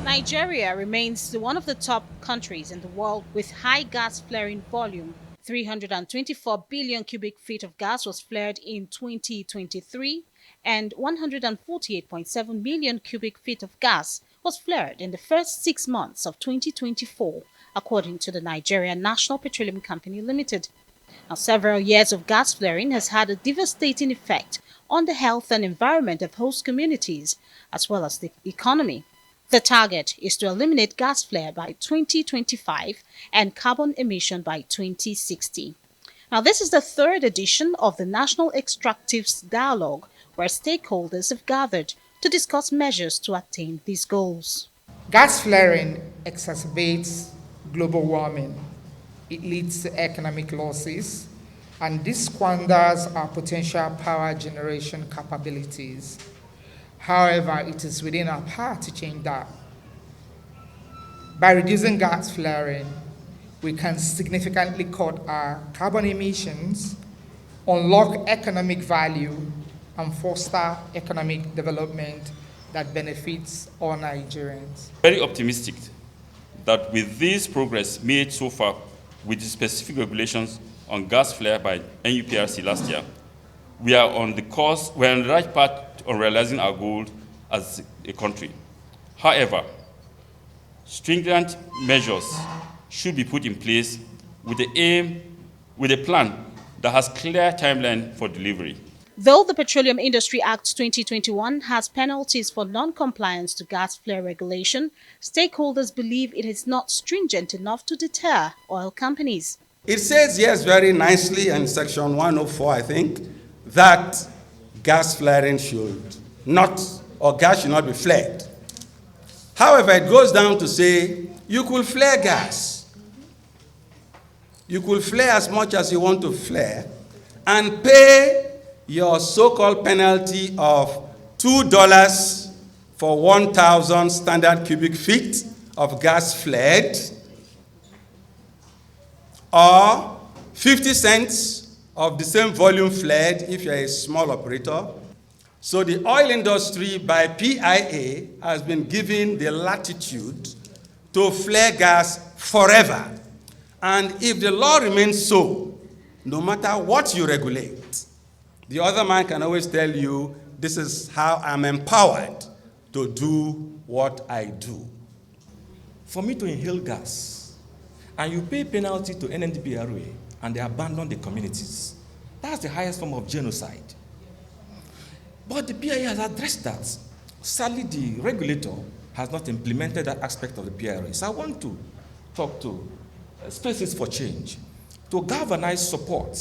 Nigeria remains one of the top countries in the world with high gas flaring volume. 324 billion cubic feet of gas was flared in 2023, and 148.7 million cubic feet of gas was flared in the first 6 months of 2024, according to the Nigerian National Petroleum Company Limited. Now, several years of gas flaring has had a devastating effect on the health and environment of host communities, as well as the economy. The target is to eliminate gas flare by 2025 and carbon emission by 2060. Now, this is the third edition of the National Extractives Dialogue, where stakeholders have gathered to discuss measures to attain these goals. Gas flaring exacerbates global warming. It leads to economic losses, and this squanders our potential power generation capabilities. However, it is within our power to change that. By reducing gas flaring, we can significantly cut our carbon emissions, unlock economic value, and foster economic development that benefits all Nigerians. Very optimistic that with this progress made so far with the specific regulations on gas flare by NUPRC last year, we are on the right path on realizing our goal as a country. However, stringent measures should be put in place with a plan that has clear timeline for delivery. Though the Petroleum Industry Act 2021 has penalties for non-compliance to gas flare regulation, stakeholders believe it is not stringent enough to deter oil companies. It says, yes, very nicely in section 104, I think, that gas flaring gas should not be flared. However, it goes down to say you could flare gas. You could flare as much as you want to flare and pay your so-called penalty of $2 for 1,000 standard cubic feet of gas flared, or 50 cents of the same volume flared if you're a small operator. So the oil industry by PIA has been given the latitude to flare gas forever. And if the law remains so, no matter what you regulate, the other man can always tell you, this is how I'm empowered to do what I do. For me to inhale gas, and you pay penalty to NNDPRA, and they abandon the communities, that's the highest form of genocide. But the PIA has addressed that. Sadly, the regulator has not implemented that aspect of the PIA. So I want to talk to Spaces for Change to galvanize support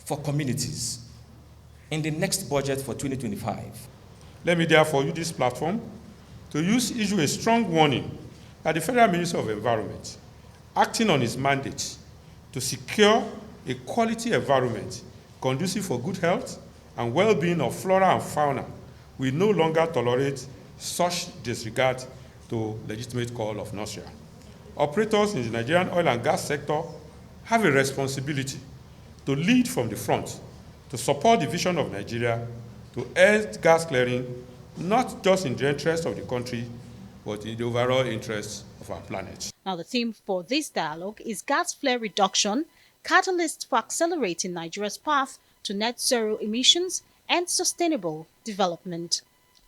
for communities in the next budget for 2025. Let me therefore use this platform to issue a strong warning that the Federal Ministry of Environment, acting on its mandate to secure a quality environment conducive for good health and well-being of flora and fauna, will no longer tolerate such disregard to legitimate call of nausea. Operators in the Nigerian oil and gas sector have a responsibility to lead from the front, to support the vision of Nigeria, to end gas clearing, not just in the interest of the country, but in the overall interest of our planet. Now, the theme for this dialogue is gas flare reduction, catalyst for accelerating Nigeria's path to net zero emissions and sustainable development.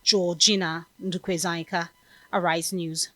Georgina Ndukwezaika, Arise News.